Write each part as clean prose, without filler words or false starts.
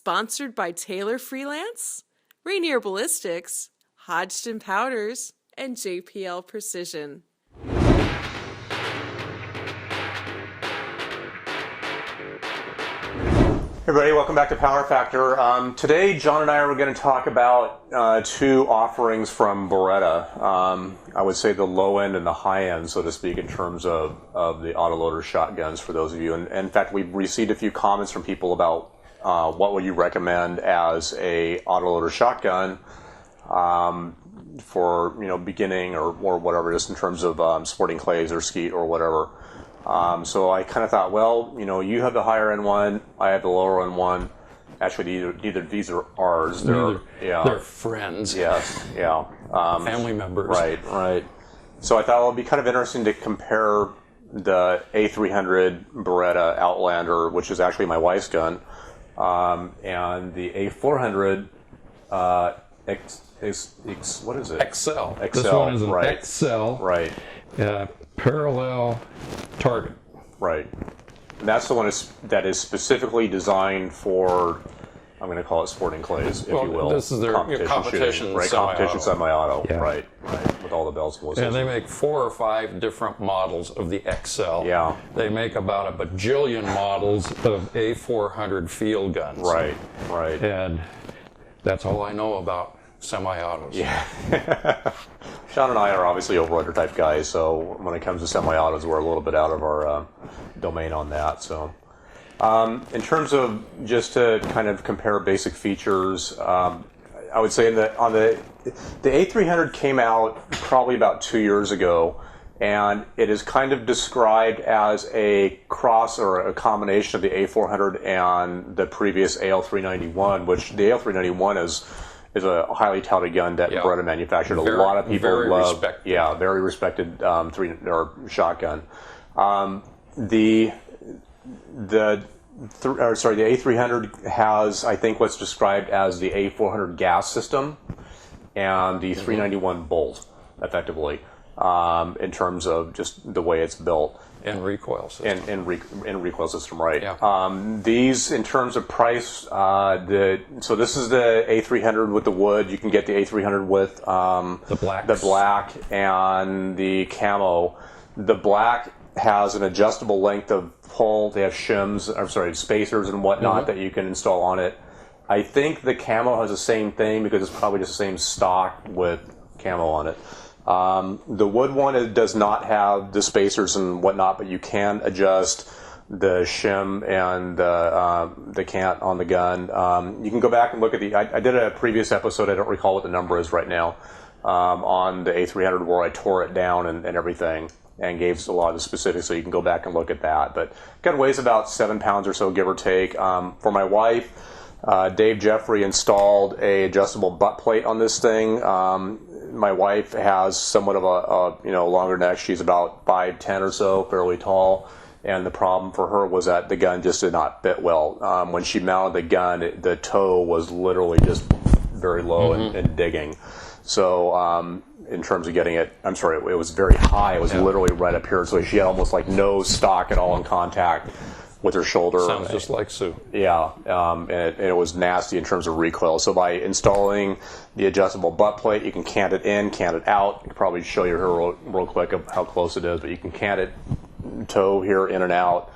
Sponsored by Taylor Freelance, Rainier Ballistics, Hodgson Powders, and JPL Precision. Hey everybody, welcome back to Power Factor. Today, John and I are going to talk about two offerings from Beretta. I would say the low end and the high end, so to speak, in terms of the autoloader shotguns for those of you. And in fact, we've received a few comments from people about what would you recommend as a autoloader shotgun for beginning or whatever, just in terms of sporting clays or skeet or whatever. So I kind of thought, well, you have the higher end one, I have the lower end one. Actually, neither of these are ours. They're friends. Yes, yeah. Family members. Right. So I thought it would be kind of interesting to compare the A300 Beretta Outlander, which is actually my wife's gun, and the A400 what is it? Xcel. This one is an Xcel. Right. Parallel target. Right. And that's the one that is specifically designed for, I'm going to call it sporting clays, if you will. This is their competition shooting, right? Competition semi-auto. Yeah. Right. With all the bells and whistles. And they make 4 or 5 different models of the Xcel. Yeah. They make about a bajillion models of A400 field guns. Right. And that's all I know about semi-autos. Yeah. Sean and I are obviously over-under type guys, so when it comes to semi-autos, we're a little bit out of our domain on that. So, in terms of just to kind of compare basic features, I would say on the A300 came out probably about 2 years ago, and it is kind of described as a cross or a combination of the A400 and the previous AL391, which the AL391 is a highly touted gun that Beretta manufactured. A lot of people love. Yeah, very respected shotgun. The A300 has, I think, what's described as the A400 gas system and the 391 bolt, effectively, in terms of just the way it's built. And recoil system. And recoil system, right. Yeah. These, in terms of price, so this is the A300 with the wood. You can get the A300 with the black and the camo. The black has an adjustable length of pull. They have spacers and whatnot that you can install on it. I think the camo has the same thing because it's probably just the same stock with camo on it. The wood one does not have the spacers and whatnot, but you can adjust the shim and the cant on the gun. You can go back and look at I did a previous episode, I don't recall what the number is right now, on the A300 where I tore it down and everything and gave a lot of the specifics, so you can go back and look at that. But gun weighs about 7 pounds or so, give or take. For my wife, Dave Jeffrey installed a adjustable butt plate on this thing. My wife has somewhat of a longer neck. She's about 5'10" or so, fairly tall. And the problem for her was that the gun just did not fit well. When she mounted the gun, the toe was literally just very low and digging. So in terms of getting it, it was very high. It was literally right up here. So she had almost like no stock at all in contact with her shoulder. Sounds just like Sue. Yeah, and it was nasty in terms of recoil. So by installing the adjustable butt plate, you can cant it in, cant it out. I can probably show you here real quick of how close it is, but you can cant it toe here in and out.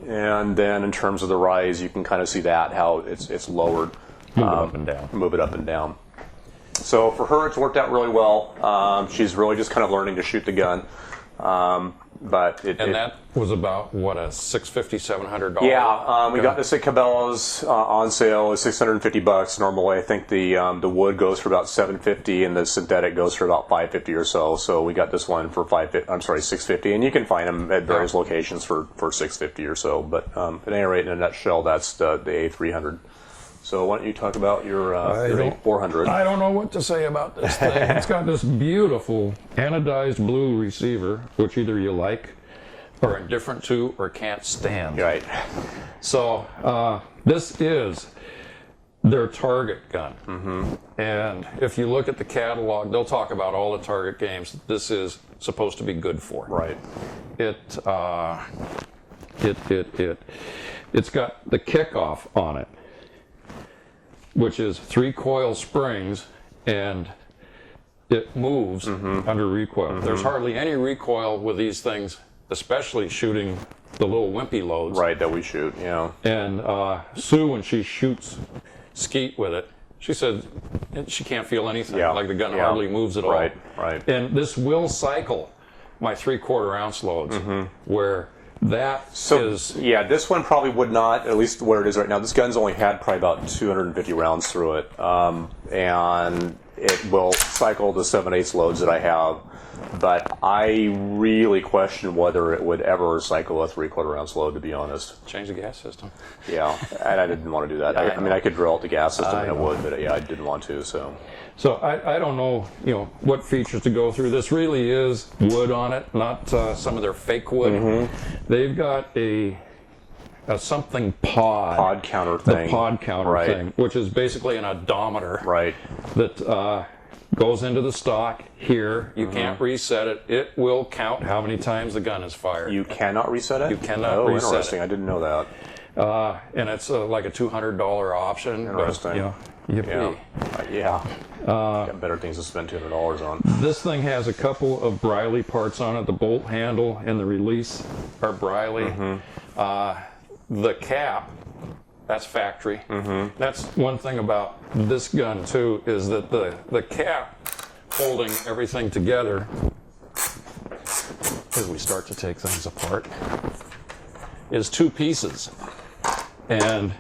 And then in terms of the rise, you can kind of see that, how it's lowered. Move it up and down. Move it up and down. So for her, it's worked out really well. She's really just kind of learning to shoot the gun. That was about, what, a $650, $700? Yeah, we got this at Cabela's on sale. It's $650 normally. I think the wood goes for about $750 and the synthetic goes for about $550 or so. So we got this one for $650, and you can find them at various locations for $650 or so. But at any rate, in a nutshell, that's the A300. So why don't you talk about your A400? I don't know what to say about this thing. It's got this beautiful anodized blue receiver, which either you like, or indifferent to, or can't stand. Right. So this is their target gun. And if you look at the catalog, they'll talk about all the target games this is supposed to be good for. Right. It's got the kickoff on it. which is 3 coil springs, and it moves under recoil. There's hardly any recoil with these things, especially shooting the little wimpy loads. Right, that we shoot, yeah. And Sue, when she shoots skeet with it, she said she can't feel anything. Yeah. Like the gun hardly moves at all. Right, right. And this will cycle my 3/4 ounce loads, where that is... Yeah, this one probably would not, at least where it is right now. This gun's only had probably about 250 rounds through it. And it will cycle the 7/8 loads that I have. But I really question whether it would ever cycle a 3/4 ounce load, to be honest. Change the gas system. Yeah, and I didn't want to do that. I mean, I could drill out the gas system and it would, but yeah, I didn't want to, so. So I don't know, what features to go through. This really is wood on it, not some of their fake wood. They've got a something pod counter thing. The pod counter thing, which is basically an odometer. Right. That goes into the stock here. You can't reset it. It will count how many times the gun is fired. You cannot reset it? You cannot reset interesting. it. I didn't know that. And it's like a $200 option. Interesting. Yippee. Yeah. Got better things to spend $200 on. This thing has a couple of Briley parts on it. The bolt handle and the release are Briley. The cap, that's factory. That's one thing about this gun too, is that the cap holding everything together as we start to take things apart is 2 pieces. And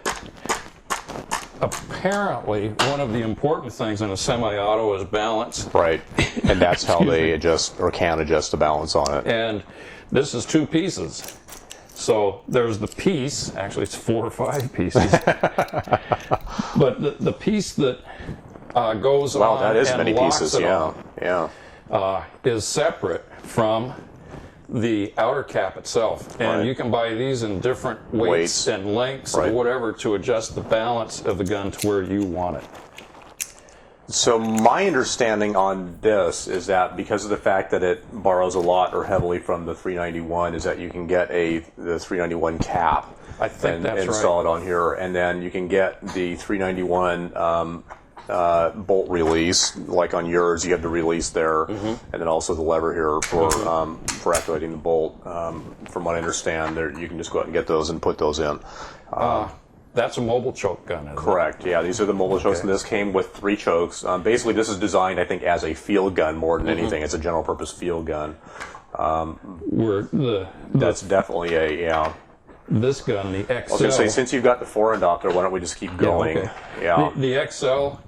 apparently one of the important things in a semi-auto is balance. Right. And that's how they adjust or can adjust the balance on it. And this is 2 pieces. So there's the piece, actually it's 4 or 5 pieces. But the piece that goes on that is and many locks pieces, it yeah. on, is separate from the outer cap itself. And you can buy these in different weights and lengths or whatever to adjust the balance of the gun to where you want it. So my understanding on this is that because of the fact that it borrows a lot or heavily from the 391, is that you can get the 391 cap. I think that's install it on here, and then you can get the 391 bolt release, like on yours. You have the release there, and then also the lever here for activating the bolt. From what I understand, you can just go out and get those and put those in. That's a mobile choke gun, isn't Correct. Yeah, these are the mobile chokes, and this came with 3 chokes. Basically, this is designed, I think, as a field gun more than anything. It's a general-purpose field gun. That's definitely this gun, the Xcel. I was going to say, since you've got the 4-end opter, why don't we just keep going? The Xcel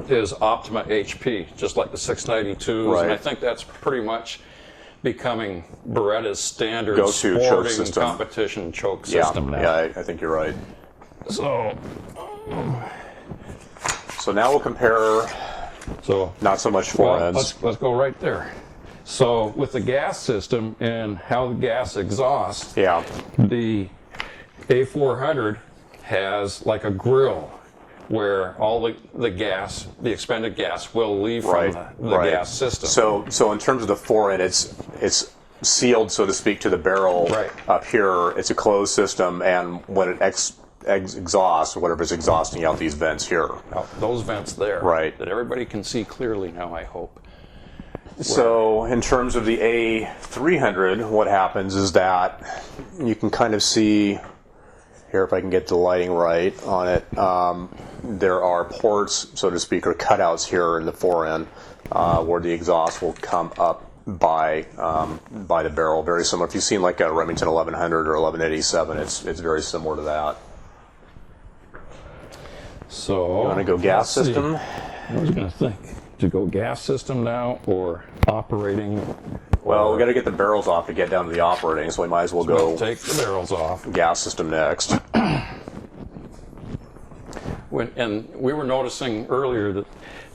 is Optima HP, just like the 692s, and I think that's pretty much becoming Beretta's standard go-to choke sporting system. Competition choke system now. Yeah, I think you're right. So now we'll compare. Not so much 4-ends. Let's go right there. So with the gas system and how the gas exhausts, the A400 has like a grill where all the gas, the expended gas, will leave from the gas system. So in terms of the 4-end, it's sealed, so to speak, to the barrel up here. It's a closed system, and when it exhausts, or whatever is exhausting out these vents here. Those vents there, that everybody can see clearly now, I hope. So in terms of the A300, what happens is that you can kind of see here, if I can get the lighting right on it, there are ports, so to speak, or cutouts here in the 4-end where the exhaust will come up by the barrel. Very similar. If you've seen like a Remington 1100 or 1187, it's very similar to that. So you want to go gas system? I was going to think to go gas system now or operating. Well, we got to get the barrels off to get down to the operating, so we might as well go take the barrels off. Gas system next. And we were noticing earlier that,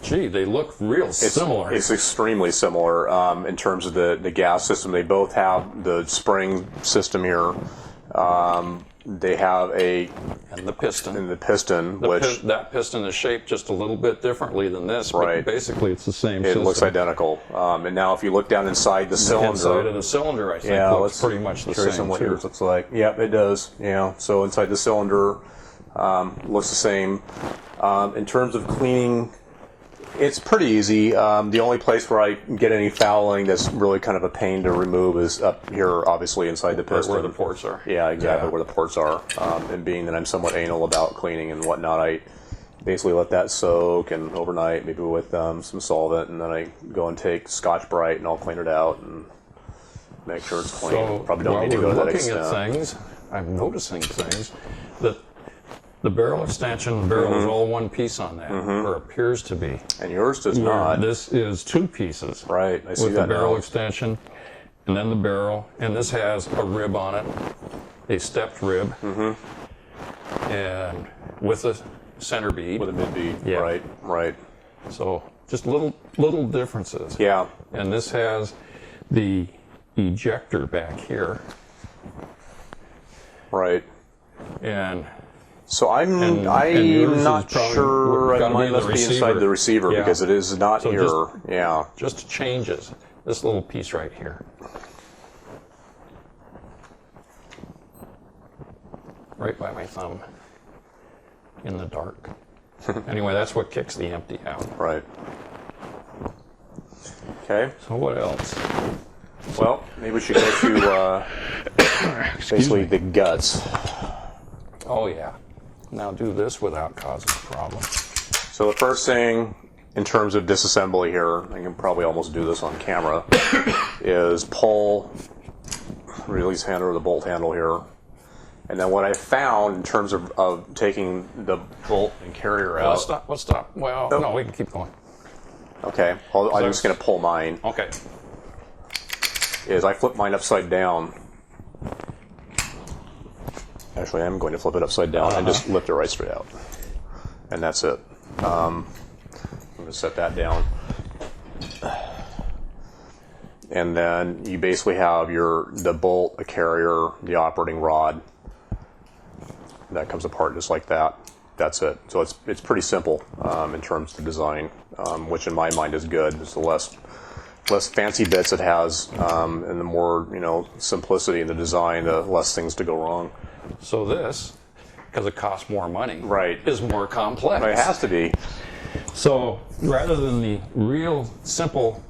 gee, they look real similar. It's extremely similar in terms of the gas system. They both have the spring system here. They have and the piston. Which that piston is shaped just a little bit differently than this, but basically it's the same system. It looks identical. And now if you look down inside the cylinder, inside of the cylinder, I think looks pretty much the same. What yours looks like. Yep, it does. So inside the cylinder, Looks the same. In terms of cleaning, it's pretty easy. The only place where I get any fouling that's really kind of a pain to remove is up here, obviously inside the piston. Where the ports are. Yeah, exactly, where the ports are. And being that I'm somewhat anal about cleaning and whatnot, I basically let that soak and overnight, maybe with some solvent, and then I go and take Scotch-Brite and I'll clean it out and make sure it's clean. So Probably don't need to go to that extent. Looking at things, I'm noticing things that the barrel extension, the barrel is all one piece on that, or appears to be. And yours does not. This is two pieces. Right, I see with that the barrel now. extension, and then the barrel, and this has a rib on it, a stepped rib, and with a center bead. With a mid bead, Yeah. right. So just little differences. Yeah. And this has the ejector back here, Right. and So I'm yours not is probably sure. gotta be Mine the must be inside receiver. the receiver Yeah. because it is not So here. Yeah. just changes this little piece right here. Right by my thumb in the dark. Anyway, that's what kicks the empty out. Right. Okay. So what else? Well, maybe we should go to basically the guts. Oh yeah. Now do this without causing a problem. So the first thing in terms of disassembly here, I can probably almost do this on camera, is pull, release handle or the bolt handle here. And then what I found in terms of taking the bolt and carrier out. Let's stop. Well, no, we can keep going. Okay, I'm just going to pull mine. Okay. Is I flip mine upside down. Actually, I'm going to flip it upside down and just lift it right straight out. And that's it. I'm going to set that down. And then you basically have the bolt, a carrier, the operating rod. That comes apart just like that. That's it. So it's pretty simple in terms of the design, which in my mind is good. It's the less fancy bits it has, and the more simplicity in the design, the less things to go wrong. So this, because it costs more money, Right. is more complex. It has to be. So rather than the real simple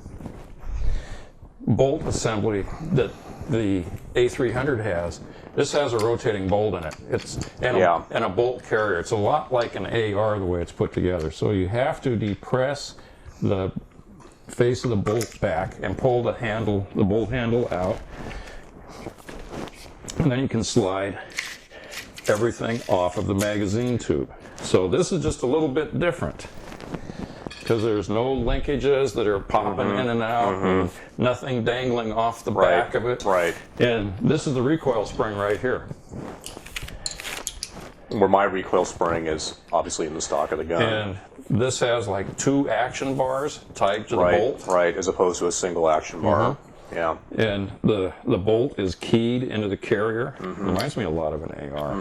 bolt assembly that the A300 has, this has a rotating bolt in it. And a bolt carrier. It's a lot like an AR the way it's put together. So you have to depress the face of the bolt back and pull the bolt handle out, and then you can slide everything off of the magazine tube. So this is just a little bit different because there's no linkages that are popping in and out, and nothing dangling off the back of it. Right. And this is the recoil spring right here. Where my recoil spring is obviously in the stock of the gun. And this has like 2 action bars tied to the bolt. Right, as opposed to a single action bar. Yeah. And the bolt is keyed into the carrier. Reminds me a lot of an AR.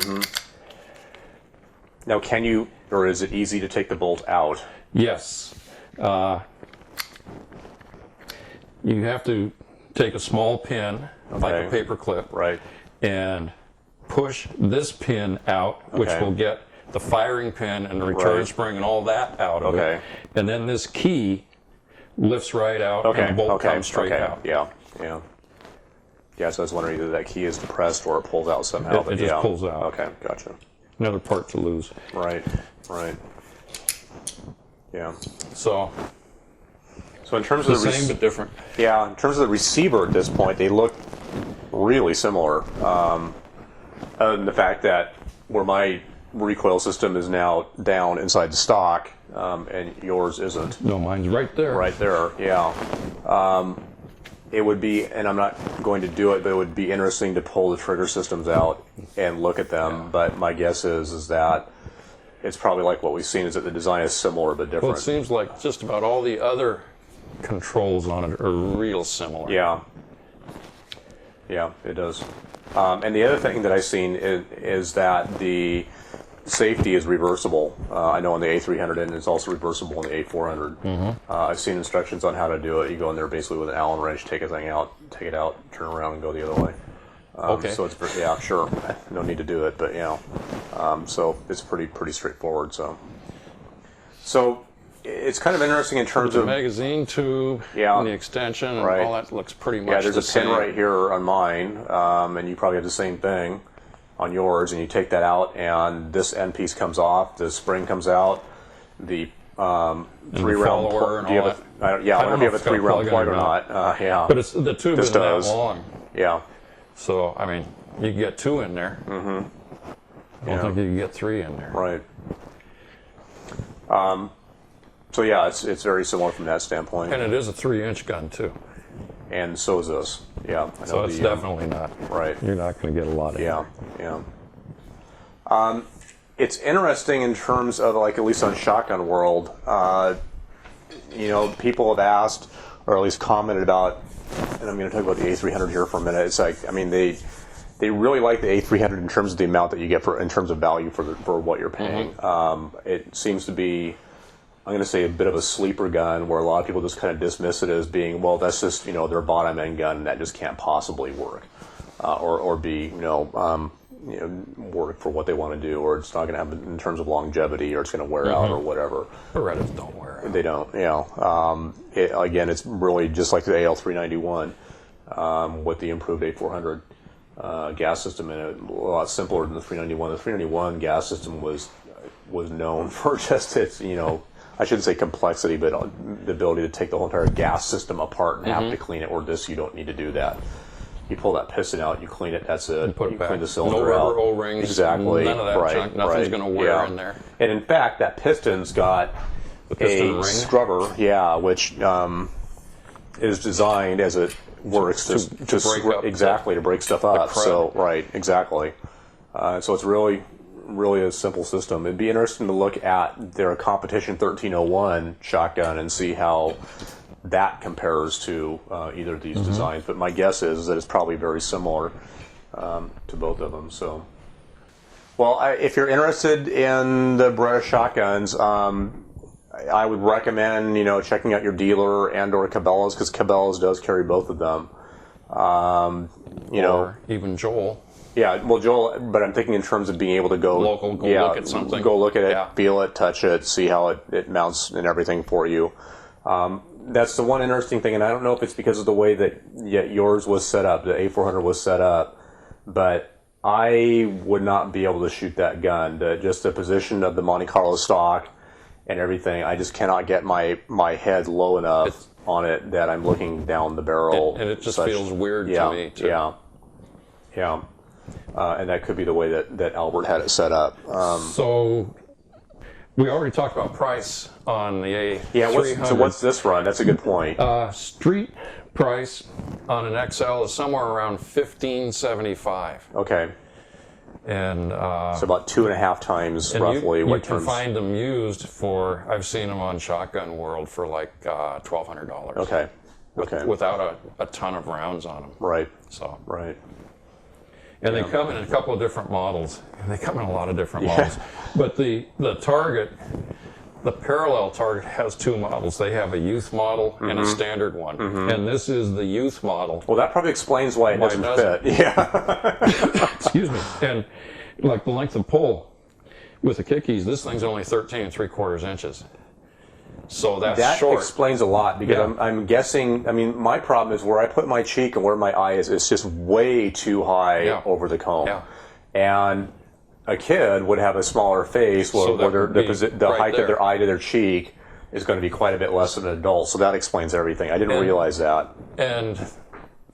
Now, can you, or is it easy to take the bolt out? Yes. You have to take a small pin, like a paper clip, Right. and push this pin out, which will get the firing pin and the return spring and all that out of it. And then this key lifts right out and the bolt comes straight out. Yeah. Yeah, so I was wondering either that key is depressed or it pulls out somehow. It just pulls out. Okay, gotcha. Another part to lose. Right. Yeah. So in terms of the same but different. Yeah, in terms of the receiver at this point, they look really similar. Other than the fact that where my recoil system is now down inside the stock, and yours isn't. No, mine's right there. Right there, yeah. It would be, and I'm not going to do it, but it would be interesting to pull the trigger systems out and look at them. Yeah. But my guess is that it's probably like what we've seen, is that the design is similar but different. Well, it seems like just about all the other controls on it are real similar. Yeah, it does. And the other thing that I've seen is that the safety is reversible. I know on the A300, and it's also reversible on the A400. I've seen instructions on how to do it. You go in there basically with an Allen wrench, take it out, turn around, and go the other way. Okay. So it's sure, no need to do it, but So it's pretty straightforward. So it's kind of interesting in terms the of magazine tube, and the extension, and all that looks pretty much there's the a pin same. right here on mine, and you probably have the same thing on yours, and you take that out, and this end piece comes off, the spring comes out, the 3-round plug. Do you have I don't know if you have a 3-round plug or not. But it's the tube isn't that long. Yeah. So I mean, you can get 2 in there. Mm-hmm. I don't think you can get 3 in there. Right. So yeah, it's very similar from that standpoint. And it is a 3-inch gun too. And so is this. Yeah. I know so it's definitely not. Right. You're not going to get a lot of it. Yeah. It's interesting in terms of, like, at least on Shotgun World, people have asked, or at least commented about, and I'm going to talk about the A300 here for a minute. It's like, I mean, they really like the A300 in terms of the amount that you get in terms of value for what you're paying. Mm-hmm. It seems to be, I'm going to say, a bit of a sleeper gun where a lot of people just kind of dismiss it as being, well, that's just, their bottom end gun, and that just can't possibly work, or be, work for what they want to do, or it's not going to have in terms of longevity, or it's going to wear out, or whatever. Berettas don't wear out. They don't. Again, it's really just like the AL391 with the improved A400 gas system in it. A lot simpler than the 391. The 391 gas system was known for just its, I shouldn't say complexity, but the ability to take the whole entire gas system apart and have to clean it. Or this, you don't need to do that. You pull that piston out, you clean it. That's it. You clean the cylinder no out. rubber O-rings. Exactly. None of that junk. Nothing's going to wear in there. And in fact, that piston's got a scrubber, which is designed as it works to break up to break stuff up. So exactly. So it's really a simple system. It'd be interesting to look at their competition 1301 shotgun and see how that compares to either of these designs. But my guess is that it's probably very similar to both of them. So, well, if you're interested in the Beretta shotguns, I would recommend checking out your dealer and/or Cabela's, because Cabela's does carry both of them. Or even Joel. Yeah, well, Joel, but I'm thinking in terms of being able to go local, look at something, go look at it, feel it, touch it, see how it mounts and everything for you. That's the one interesting thing, and I don't know if it's because of the way that yours was set up, the A400 was set up, but I would not be able to shoot that gun. Just the position of the Monte Carlo stock and everything, I just cannot get my head low enough on it that I'm looking down the barrel. And it just feels weird to me, too. Yeah. And that could be the way that Albert had it set up. So we already talked about price on the A300. So what's this run? That's a good point. Street price on an Xcel is somewhere around $1,575. Okay. And so about 2.5 times roughly. You can find them used for, I've seen them on Shotgun World for like $1,200. Okay. Without a ton of rounds on them. Right. So. Right. And they come in a couple of different models. They come in a lot of different models. But the Target, the parallel Target has 2 models. They have a youth model and a standard one. And this is the youth model. Well, that probably explains why it doesn't fit. Yeah. Excuse me. And like the length of pull with the kickies, this thing's only 13 3/4 inches. So that short. Explains a lot, because I'm guessing, I mean, my problem is where I put my cheek and where my eye is, it's just way too high over the cone. Yeah. And a kid would have a smaller face where the height of their eye to their cheek is going to be quite a bit less than an adult. So that explains everything. I didn't realize that. And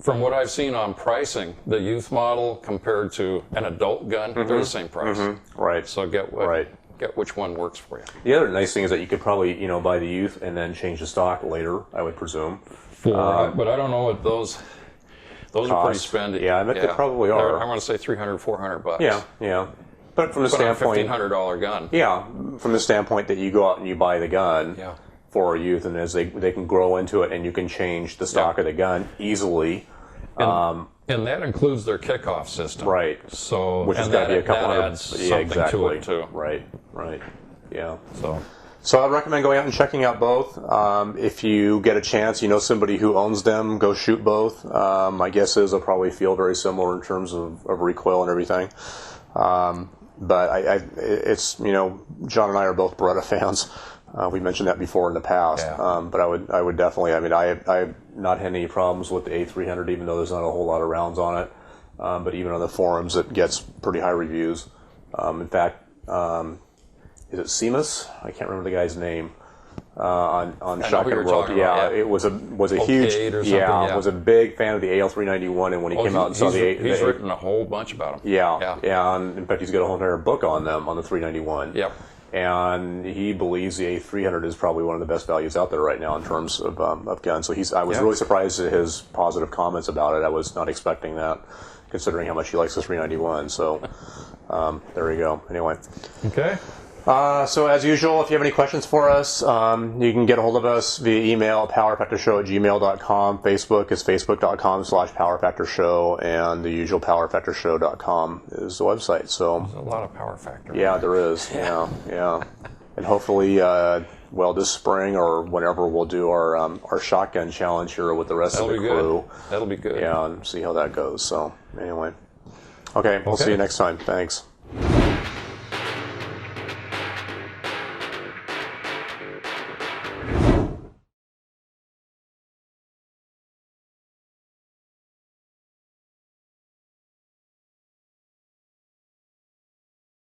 from what I've seen on pricing, the youth model compared to an adult gun, they're the same price. Right. So get which one works for you. The other nice thing is that you could probably, buy the youth and then change the stock later, I would presume. But I don't know what those are pretty spendy. Yeah, I bet they probably are. I want to say $300, $400. Yeah. But from the standpoint, $1,500 gun. Yeah, from the standpoint that you go out and you buy the gun for a youth, and as they can grow into it, and you can change the stock of the gun easily. And that includes their kickoff system. Right. So which has got to be a couple hundred. Yeah, exactly. To it too. Right. Yeah. So I recommend going out and checking out both. If you get a chance, somebody who owns them, go shoot both. My guess is they'll probably feel very similar in terms of recoil and everything. it's, John and I are both Beretta fans. We mentioned that before in the past. Yeah. But I would definitely, I have not had any problems with the A300, even though there's not a whole lot of rounds on it. But even on the forums, it gets pretty high reviews. In fact, is it Seamus? I can't remember the guy's name. On Shotgun World, it was a huge, was a big fan of the AL391, and when he came out and saw he's written a whole bunch about them. And in fact, he's got a whole entire book on them on the 391. Yep. And he believes the A300 is probably one of the best values out there right now in terms of guns. So I was really surprised at his positive comments about it. I was not expecting that, considering how much he likes the 391. So there we go. Anyway. Okay. So as usual, if you have any questions for us, you can get a hold of us via email at powerfactorshow@gmail.com. Facebook is facebook.com/powerfactorshow, and the usual powerfactorshow.com is the website. So there's a lot of power factor. Yeah, there is. Yeah. And hopefully, this spring or whenever, we'll do our shotgun challenge here with the rest of the crew. That'll be good. Yeah, and see how that goes. So anyway, okay, we'll see you next time. Thanks.